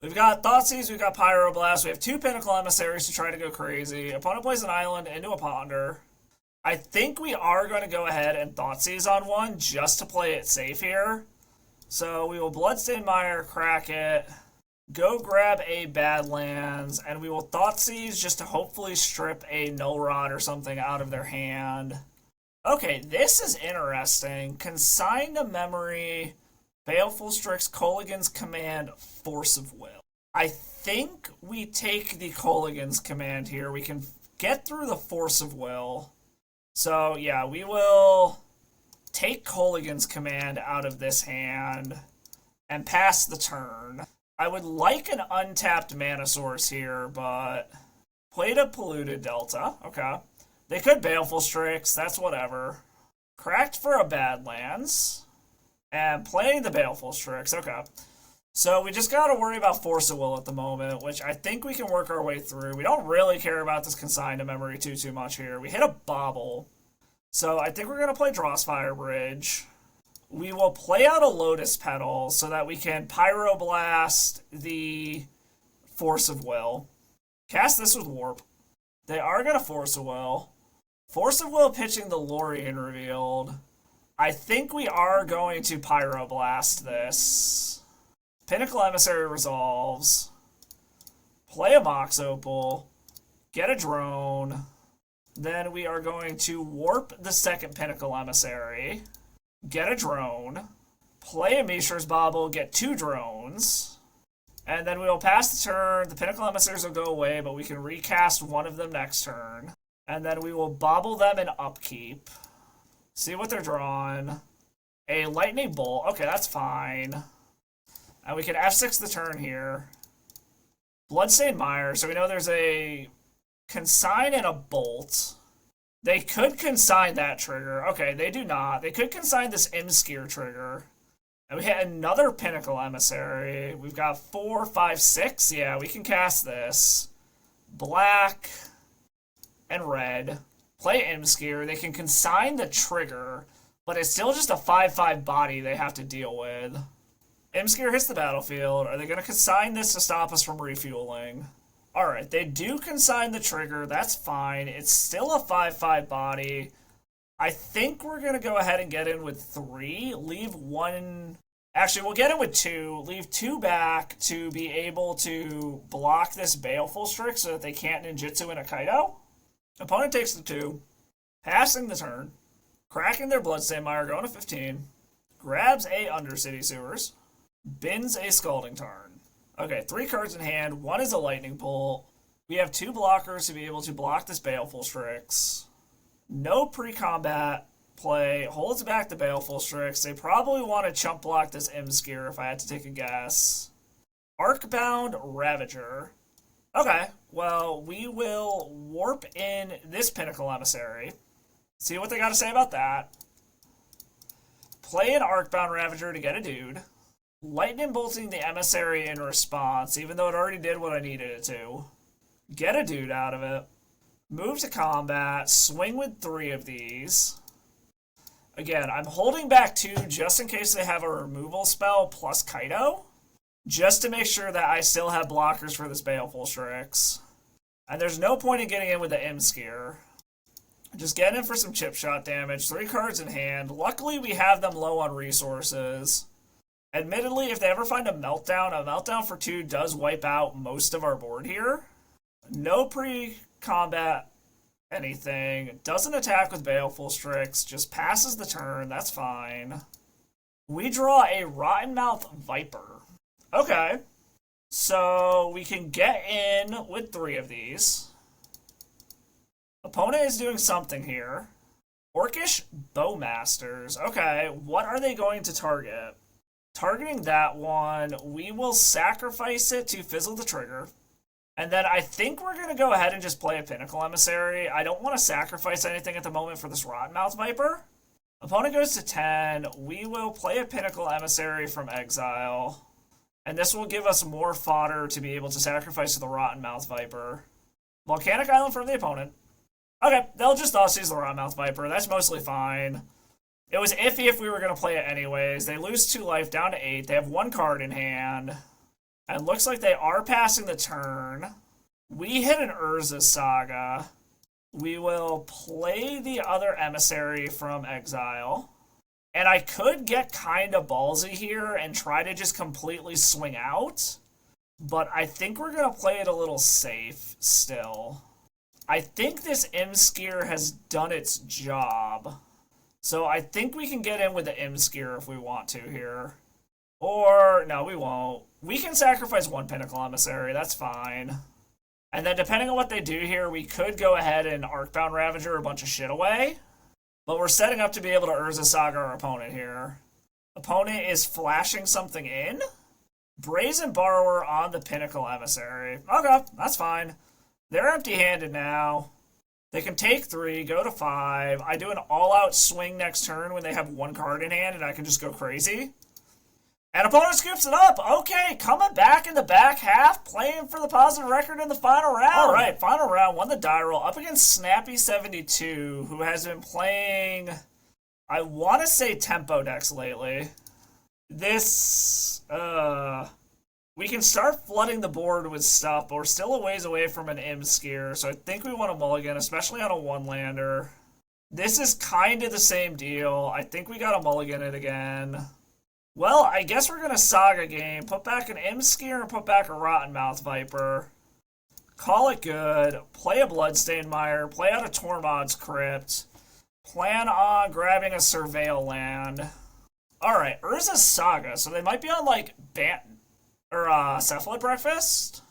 We've got Thoughtseize, we've got Pyroblast, we have 2 Pinnacle Emissaries to try to go crazy. Opponent plays an island into a Ponder. I think we are going to go ahead and Thoughtseize on one just to play it safe here. So we will Bloodstained Mire, crack it, go grab a Badlands, and we will Thoughtseize just to hopefully strip a Null Rod or something out of their hand. Okay, this is interesting. Consign to Memory, Baleful Strix, Kolaghan's Command, Force of Will. I think we take the Kolaghan's Command here. We can get through the Force of Will. So, yeah, we will take Kolaghan's Command out of this hand and pass the turn. I would like an untapped mana source here, but played a Polluted Delta. Okay. They could Baleful Strix. That's whatever. Cracked for a Badlands. And playing the Baleful Strix. Okay. So we just got to worry about Force of Will at the moment, which I think we can work our way through. We don't really care about this Consign to Memory too much here. We hit a Bobble. So I think we're going to play Drossfire Bridge. We will play out a Lotus Petal so that we can Pyroblast the Force of Will. Cast this with Warp. They are going to Force of Will. Force of Will pitching the Lorien revealed. I think we are going to Pyroblast this. Pinnacle Emissary resolves. Play a Mox Opal. Get a drone. Then we are going to warp the second Pinnacle Emissary. Get a drone. Play a Mishra's Bauble. Get 2 drones. And then we will pass the turn. The Pinnacle Emissaries will go away, but we can recast one of them next turn. And then we will bobble them in upkeep. See what they're drawing. A Lightning Bolt. Okay, that's fine. And we can F6 the turn here. Bloodstained Mire. So we know there's a Consign and a Bolt. They could consign that trigger. Okay, they do not. They could consign this Imskir trigger. And we hit another Pinnacle Emissary. We've got 4, 5, 6. Yeah, we can cast this. Black and red. Play Imskir. They can consign the trigger, but it's still just a 5/5 body they have to deal with. Imskir hits the battlefield. Are they going to consign this to stop us from refueling? Alright, they do consign the trigger. That's fine. It's still a 5/5 body. I think we're going to go ahead and get in with 3. Leave 1... Actually, we'll get in with 2. Leave 2 back to be able to block this Baleful Strix so that they can't ninjutsu in a Kaido. Opponent takes the 2. Passing the turn. Cracking their Bloodstained Mire, going to 15. Grabs a Undercity Sewers. Bins a Scalding Tarn. Okay, 3 cards in hand. 1 is a Lightning Bolt. We have 2 blockers to be able to block this Baleful Strix. No pre-combat play. Holds back the Baleful Strix. They probably want to chump block this Imskir if I had to take a guess. Arcbound Ravager. Okay, well, we will warp in this Pinnacle Emissary. See what they got to say about that. Play an Arcbound Ravager to get a dude. Lightning bolting the Emissary in response, even though it already did what I needed it to. Get a dude out of it. Move to combat. Swing with 3 of these. Again, I'm holding back 2 just in case they have a removal spell plus Kaido. Just to make sure that I still have blockers for this Baleful Strix. And there's no point in getting in with the Imskir. Just get in for some chip shot damage. 3 cards in hand. Luckily, we have them low on resources. Admittedly, if they ever find a meltdown for 2 does wipe out most of our board here. No pre-combat anything. Doesn't attack with Baleful Strix. Just passes the turn. That's fine. We draw a Rottenmouth Viper. Okay. So we can get in with 3 of these. Opponent is doing something here. Orcish Bowmasters. Okay, what are they going to target? Targeting that one, we will sacrifice it to fizzle the trigger. And then I think we're going to go ahead and just play a Pinnacle Emissary. I don't want to sacrifice anything at the moment for this Rottenmouth Viper. Opponent goes to 10. We will play a Pinnacle Emissary from exile. And this will give us more fodder to be able to sacrifice to the Rottenmouth Viper. Volcanic Island for the opponent. Okay, they'll just seize the Rottenmouth Viper. That's mostly fine. It was iffy if we were going to play it anyways. They lose 2 life down to 8. They have 1 card in hand. And looks like they are passing the turn. We hit an Urza's Saga. We will play the other Emissary from exile. And I could get kind of ballsy here and try to just completely swing out. But I think we're going to play it a little safe still. I think this Imskir has done its job. So I think we can get in with the Imskir if we want to here. Or, no, we won't. We can sacrifice 1 Pinnacle Emissary, that's fine. And then depending on what they do here, we could go ahead and Arcbound Ravager a bunch of shit away. But we're setting up to be able to Urza Saga our opponent here. Opponent is flashing something in. Brazen Borrower on the Pinnacle Emissary. Okay, that's fine. They're empty-handed now. They can take 3, go to 5. I do an all-out swing next turn when they have 1 card in hand, and I can just go crazy. And opponent scoops it up. Okay, coming back in the back half, playing for the positive record in the final round. All right, final round, won the die roll up against Snappy72, who has been playing, I want to say, tempo decks lately. This, we can start flooding the board with stuff, but we're still a ways away from an Imskir, so I think we want a mulligan, especially on a 1-lander. This is kind of the same deal. I think we got to mulligan it again. Well, I guess we're going to Saga game. Put back an Imskir and put back a Rottenmouth Viper. Call it good. Play a Bloodstained Mire. Play out a Tormod's Crypt. Plan on grabbing a Surveil land. Alright, Urza's Saga. So they might be on, like, Cephalid Breakfast?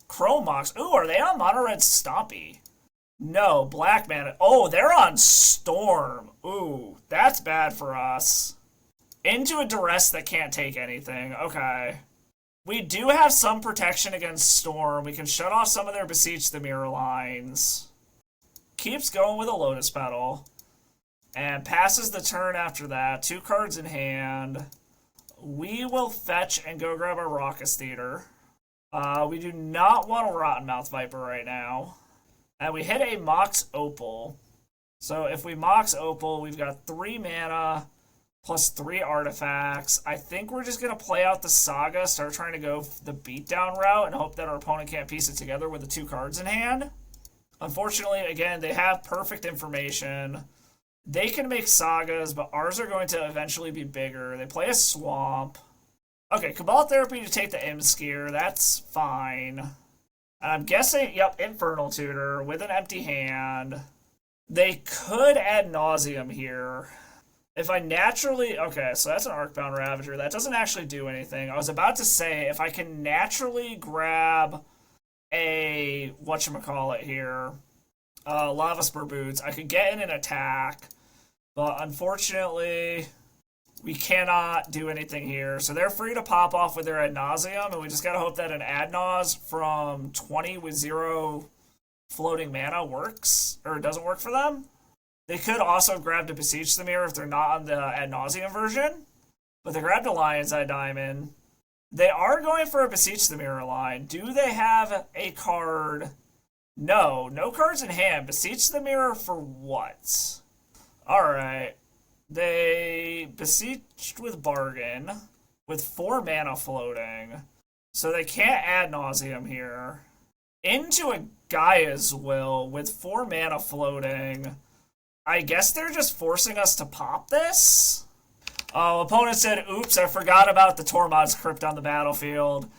Chromox. Ooh, are they on Mono Red Stompy? No, Black Mana. Oh, they're on Storm. Ooh, that's bad for us. Into a Duress that can't take anything. Okay. We do have some protection against Storm. We can shut off some of their Beseech the Mirror lines. keeps going with a Lotus Petal and passes the turn after that. 2 cards in hand. We will fetch and go grab our Rakdos Artifact. We do not want a Rottenmouth Viper right now. And we hit a Mox Opal. So if we Mox Opal, we've got 3 mana plus 3 artifacts. I think we're just going to play out the Saga, start trying to go the beatdown route, and hope that our opponent can't piece it together with the 2 cards in hand. Unfortunately, again, they have perfect information. They can make Sagas, but ours are going to eventually be bigger. They play a Swamp. Okay, Cabal Therapy to take the Imskir. That's fine. And I'm guessing, yep, Infernal Tutor with an empty hand. They could Ad Nauseam here. If I naturally... Okay, so that's an Arcbound Ravager. That doesn't actually do anything. I was about to say, if I can naturally grab a... whatchamacallit here... Lava Spur Boots, I could get in an attack. But unfortunately, we cannot do anything here. So they're free to pop off with their Ad Nauseam, and we just gotta hope that an Ad Naus from 20 with 0 floating mana works, or doesn't work for them. They could also have grabbed a Beseech the Mirror if they're not on the Ad Nauseam version, but they grabbed a Lion's Eye Diamond. They are going for a Beseech the Mirror line. Do they have a card? No, no cards in hand. Beseech the Mirror for what? Alright. They beseeched with Bargain, with 4 mana floating, so they can't Ad Nauseam here. Into a Gaia's Will with 4 mana floating. I guess they're just forcing us to pop this? Oh, opponent said, oops, I forgot about the Tormod's Crypt on the battlefield.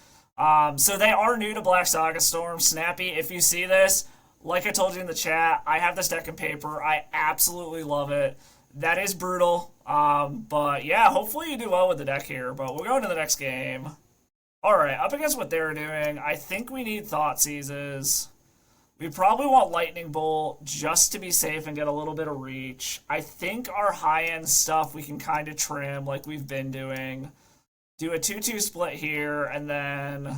So they are new to Black Saga Storm. Snappy, if you see this, like I told you in the chat, I have this deck in paper. I absolutely love it. That is brutal. But yeah, hopefully you do well with the deck here. But we'll go into the next game. Alright, up against what they're doing, I think we need Thoughtseizes. We probably want Lightning Bolt just to be safe and get a little bit of reach. I think our high-end stuff we can kind of trim like we've been doing. Do a 2-2 split here, and then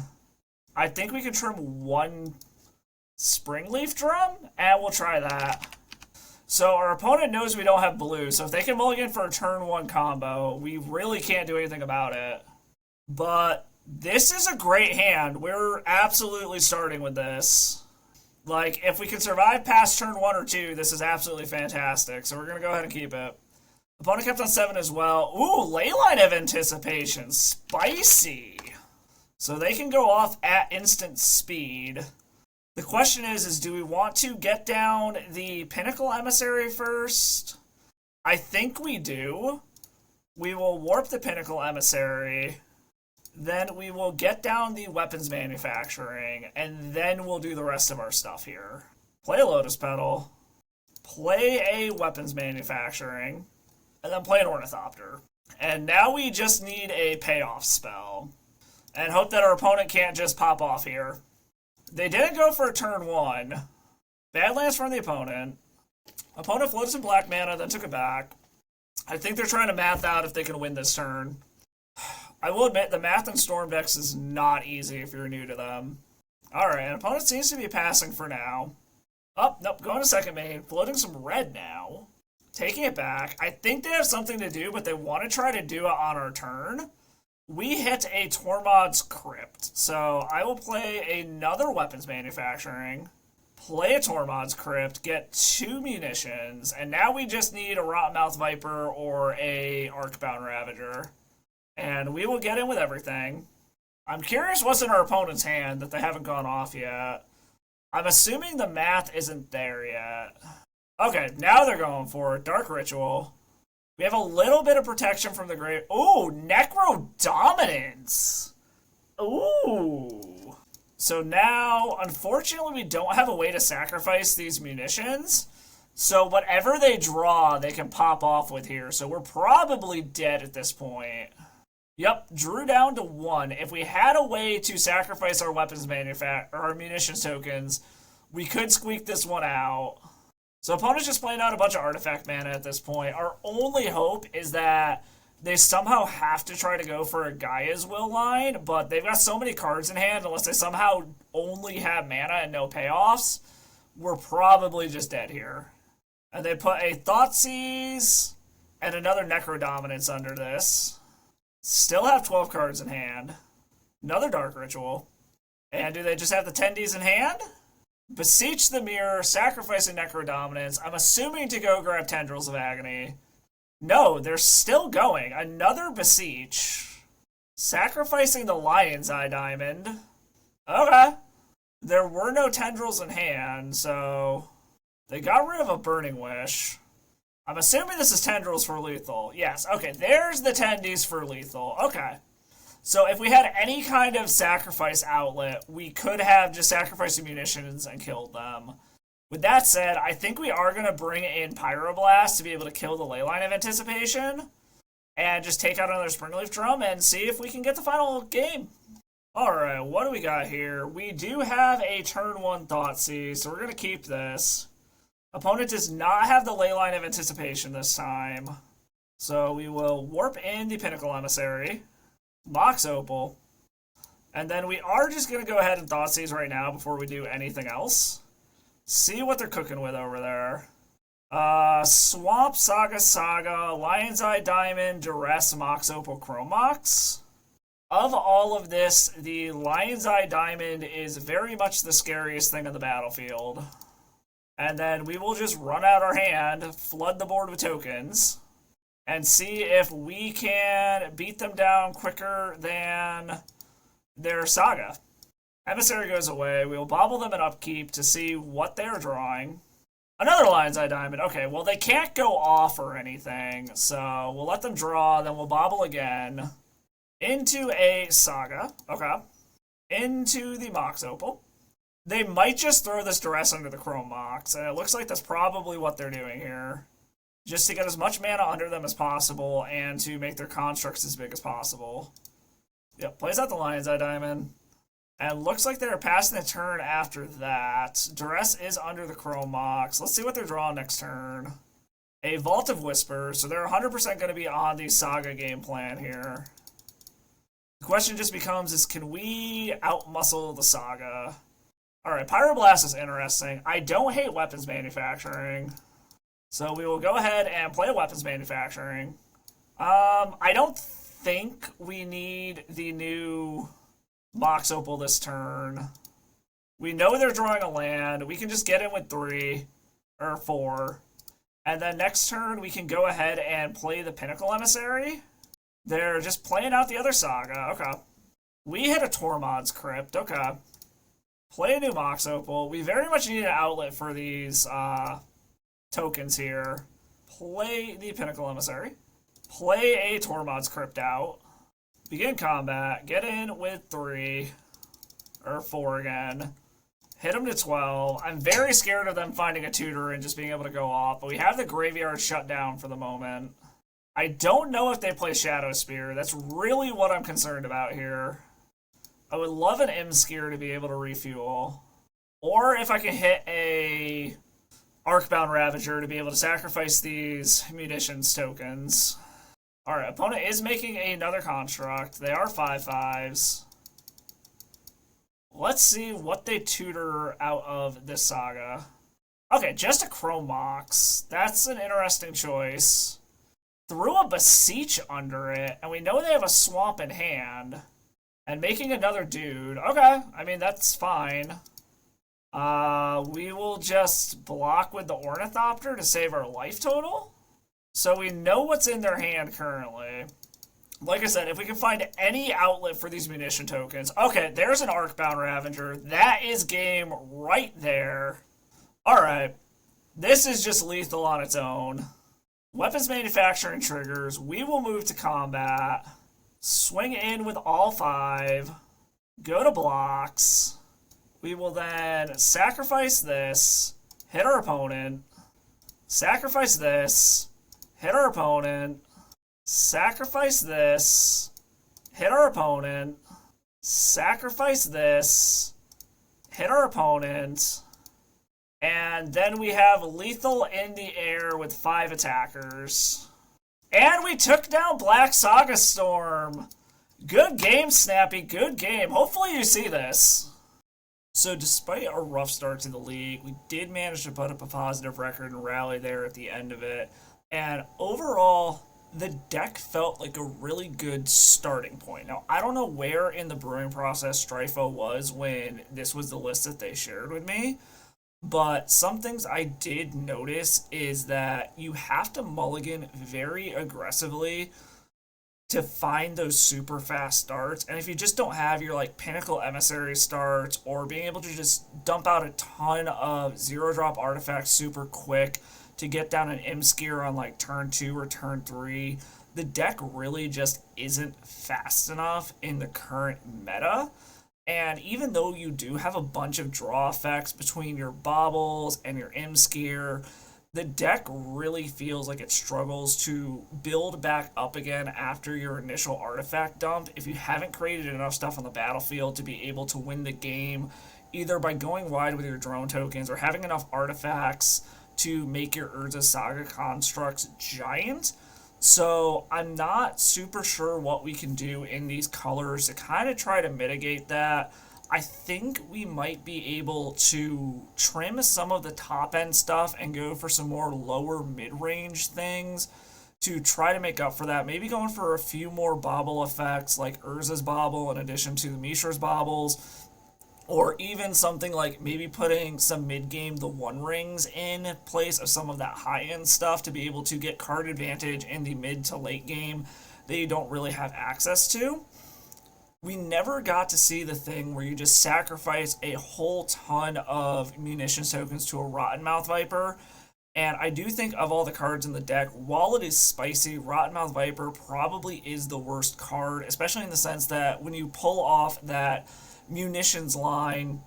I think we can trim 1 Springleaf Drum, and we'll try that. So our opponent knows we don't have blue, so if they can mulligan for a turn 1 combo, we really can't do anything about it. But this is a great hand. We're absolutely starting with this. Like, if we can survive past turn 1 or 2, this is absolutely fantastic. So we're going to go ahead and keep it. Opponent kept on 7 as well. Ooh, Leyline of Anticipation. Spicy. So they can go off at instant speed. The question is do we want to get down the Pinnacle Emissary first? I think we do. We will warp the Pinnacle Emissary. Then we will get down the Weapons Manufacturing, and then we'll do the rest of our stuff here. Play a Lotus Petal, play a Weapons Manufacturing, and then play an Ornithopter. And now we just need a payoff spell, and hope that our opponent can't just pop off here. They didn't go for a turn 1. Badlands from the opponent. Opponent floated some black mana, then took it back. I think they're trying to math out if they can win this turn. I will admit, the math in Storm decks is not easy if you're new to them. Alright, opponent seems to be passing for now. Oh, nope, going to second main, floating some red now. Taking it back. I think they have something to do, but they want to try to do it on our turn. We hit a Tormod's Crypt, so I will play another Weapons Manufacturing, play a Tormod's Crypt, get 2 munitions, and now we just need a Rottenmouth Viper or a Arcbound Ravager. And we will get in with everything. I'm curious what's in our opponent's hand that they haven't gone off yet. I'm assuming the math isn't there yet. Okay, now they're going for it. Dark Ritual. We have a little bit of protection from the grave. Ooh, Necro Dominance. Ooh. So now, unfortunately, we don't have a way to sacrifice these munitions. So whatever they draw, they can pop off with here. So we're probably dead at this point. Yep, drew down to 1. If we had a way to sacrifice our weapons or our munitions tokens, we could squeak this one out. So opponent's just playing out a bunch of artifact mana at this point. Our only hope is that they somehow have to try to go for a Gaia's Will line, but they've got so many cards in hand, unless they somehow only have mana and no payoffs, we're probably just dead here. And they put a Thoughtseize and another Necrodominance under this. Still have 12 cards in hand. Another Dark Ritual. And do they just have the Tendies in hand? Beseech the Mirror, sacrificing Necrodominance. I'm assuming to go grab Tendrils of Agony. No, they're still going. Another Beseech. Sacrificing the Lion's Eye Diamond. Okay. There were no Tendrils in hand, so they got rid of a Burning Wish. I'm assuming this is Tendrils for lethal. Yes, okay, there's the Tendies for lethal. Okay. So if we had any kind of sacrifice outlet, we could have just sacrificed the munitions and killed them. With that said, I think we are going to bring in Pyroblast to be able to kill the Leyline of Anticipation and just take out another Springleaf Drum and see if we can get the final game. Alright, what do we got here? We do have a turn 1 Thoughtseize, so we're going to keep this. Opponent does not have the Leyline of Anticipation this time. So we will warp in the Pinnacle Emissary, Mox Opal, and then we are just going to go ahead and Thoughtseize right now before we do anything else. See what they're cooking with over there. Swamp, Saga, Lion's Eye Diamond, Duress, Mox Opal, Chrome Mox. Of all of this, the Lion's Eye Diamond is very much the scariest thing on the battlefield. And then we will just run out our hand, flood the board with tokens, and see if we can beat them down quicker than their Saga. Emissary goes away. We will bobble them in upkeep to see what they're drawing. Another Lion's Eye Diamond. Okay, well, they can't go off or anything, so we'll let them draw, then we'll bobble again. Into a Saga. Okay. Into the Mox Opal. They might just throw this Duress under the Chrome Mox, and it looks like that's probably what they're doing here. Just to get as much mana under them as possible, and to make their constructs as big as possible. Yep, plays out the Lion's Eye Diamond. And looks like they're passing the turn after that. Duress is under the Chrome Mox. Let's see what they're drawing next turn. A Vault of Whispers, so they're 100% going to be on the Saga game plan here. The question just becomes can we outmuscle the Saga? Alright, Pyroblast is interesting. I don't hate weapons manufacturing. So we will go ahead and play weapons manufacturing. I don't think we need the new Mox Opal this turn. We know they're drawing a land. We can just get in with 3 or 4. And then next turn we can go ahead and play the Pinnacle Emissary. They're just playing out the other Saga. Okay. We hit a Tormod's Crypt. Okay. Play a new Mox Opal. We very much need an outlet for these tokens here. Play the Pinnacle Emissary. Play a Tormod's Crypt out. Begin combat. Get in with 3. Or 4 again. Hit them to 12. I'm very scared of them finding a tutor and just being able to go off. But we have the graveyard shut down for the moment. I don't know if they play Shadow Spear. That's really what I'm concerned about here. I would love an Imskir to be able to refuel. Or if I can hit a Arcbound Ravager to be able to sacrifice these munitions tokens. Alright, opponent is making another construct. They are 5/5s. Let's see what they tutor out of this Saga. Okay, just a Chrome Mox. That's an interesting choice. Threw a Beseech under it, and we know they have a Swamp in hand. And making another dude. Okay, I mean, that's fine. We will just block with the Ornithopter to save our life total. So we know what's in their hand currently. Like I said, if we can find any outlet for these munition tokens. Okay, there's an Arcbound Ravager. That is game right there. Alright. This is just lethal on its own. Weapons manufacturing triggers. We will move to combat. Swing in with all 5. Go to blocks. We will then sacrifice this. Hit our opponent. Sacrifice this. Hit our opponent. Sacrifice this. Hit our opponent. Sacrifice this. Hit our opponent. And then we have lethal in the air with 5 attackers. And we took down Black Saga Storm. Good game, Snappy. Good game. Hopefully you see this. So, despite a rough start to the league, we did manage to put up a positive record and rally there at the end of it. And overall, the deck felt like a really good starting point. Now, I don't know where in the brewing process Strifo was when this was the list that they shared with me, but some things I did notice is that you have to mulligan very aggressively to find those super fast starts. And if you just don't have your like Pinnacle Emissary starts or being able to just dump out a ton of zero drop artifacts super quick to get down an Imskir on like turn 2 or turn 3, the deck really just isn't fast enough in the current meta. And even though you do have a bunch of draw effects between your baubles and your Imskir, the deck really feels like it struggles to build back up again after your initial artifact dump if you haven't created enough stuff on the battlefield to be able to win the game, either by going wide with your drone tokens or having enough artifacts to make your Urza Saga constructs giant. So I'm not super sure what we can do in these colors to kind of try to mitigate that. I think we might be able to trim some of the top end stuff and go for some more lower mid range things to try to make up for that. Maybe going for a few more bauble effects like Urza's bauble in addition to the Mishra's baubles, or even something like maybe putting some mid game the one rings in place of some of that high end stuff to be able to get card advantage in the mid to late game that you don't really have access to. We never got to see the thing where you just sacrifice a whole ton of munitions tokens to a Rottenmouth Viper. And I do think of all the cards in the deck, while it is spicy, Rottenmouth Viper probably is the worst card, especially in the sense that when you pull off that munitions line,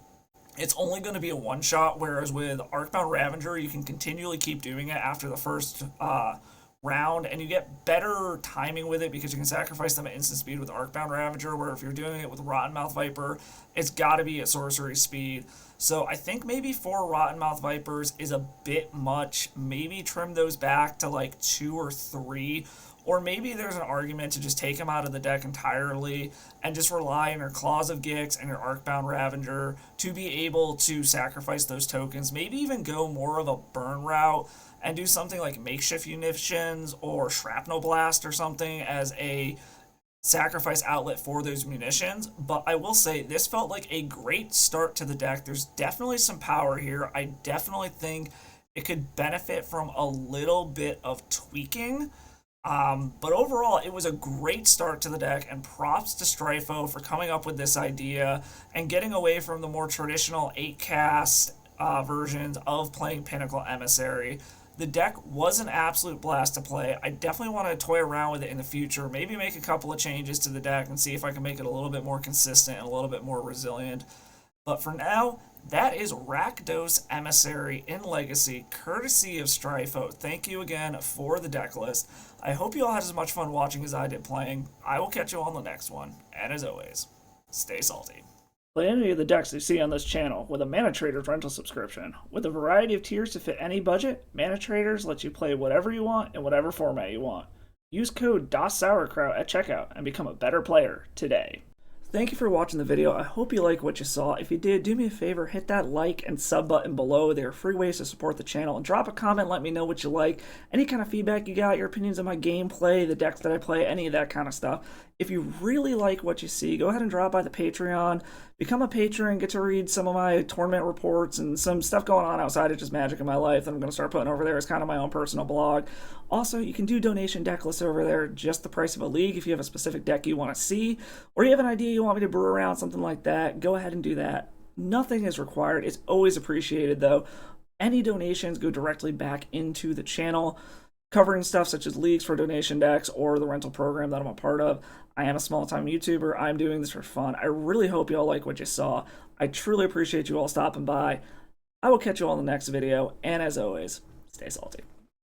it's only going to be a one shot, whereas with Arcbound Ravager, you can continually keep doing it after the first round, and you get better timing with it because you can sacrifice them at instant speed with Arcbound Ravager, where if you're doing it with Rottenmouth Viper, it's got to be at sorcery speed. So I think maybe 4 Rottenmouth Vipers is a bit much. Maybe trim those back to like 2 or 3, or maybe there's an argument to just take them out of the deck entirely and just rely on your Claws of Gix and your Arcbound Ravager to be able to sacrifice those tokens. Maybe even go more of a burn route and do something like Makeshift Munitions or Shrapnel Blast or something as a sacrifice outlet for those munitions. But I will say, this felt like a great start to the deck. There's definitely some power here. I definitely think it could benefit from a little bit of tweaking. But overall, it was a great start to the deck, and props to Strifo for coming up with this idea and getting away from the more traditional 8-cast versions of playing Pinnacle Emissary. The deck was an absolute blast to play. I definitely want to toy around with it in the future, maybe make a couple of changes to the deck and see if I can make it a little bit more consistent and a little bit more resilient. But for now, that is Rakdos Emissary in Legacy, courtesy of Strifo. Thank you again for the deck list. I hope you all had as much fun watching as I did playing. I will catch you on the next one, and as always, stay salty. Play any of the decks you see on this channel with a Mana Traders rental subscription. With a variety of tiers to fit any budget, Mana Traders lets you play whatever you want in whatever format you want. Use code DasSourKraut at checkout and become a better player today. Thank you for watching the video. I hope you like what you saw. If you did, do me a favor, hit that like and sub button below. They are free ways to support the channel. And drop a comment, let me know what you like. Any kind of feedback you got, your opinions on my gameplay, the decks that I play, any of that kind of stuff. If you really like what you see, go ahead and drop by the Patreon. Become a patron, get to read some of my tournament reports and some stuff going on outside of just Magic in my life that I'm going to start putting over there as kind of my own personal blog. Also, you can do donation deck lists over there, just the price of a league if you have a specific deck you want to see, or you have an idea you want me to brew around, something like that, go ahead and do that. Nothing is required. It's always appreciated, though. Any donations go directly back into the channel, covering stuff such as leagues for donation decks or the rental program that I'm a part of. I am a small-time YouTuber. I'm doing this for fun. I really hope you all like what you saw. I truly appreciate you all stopping by. I will catch you all in the next video, and as always, stay salty.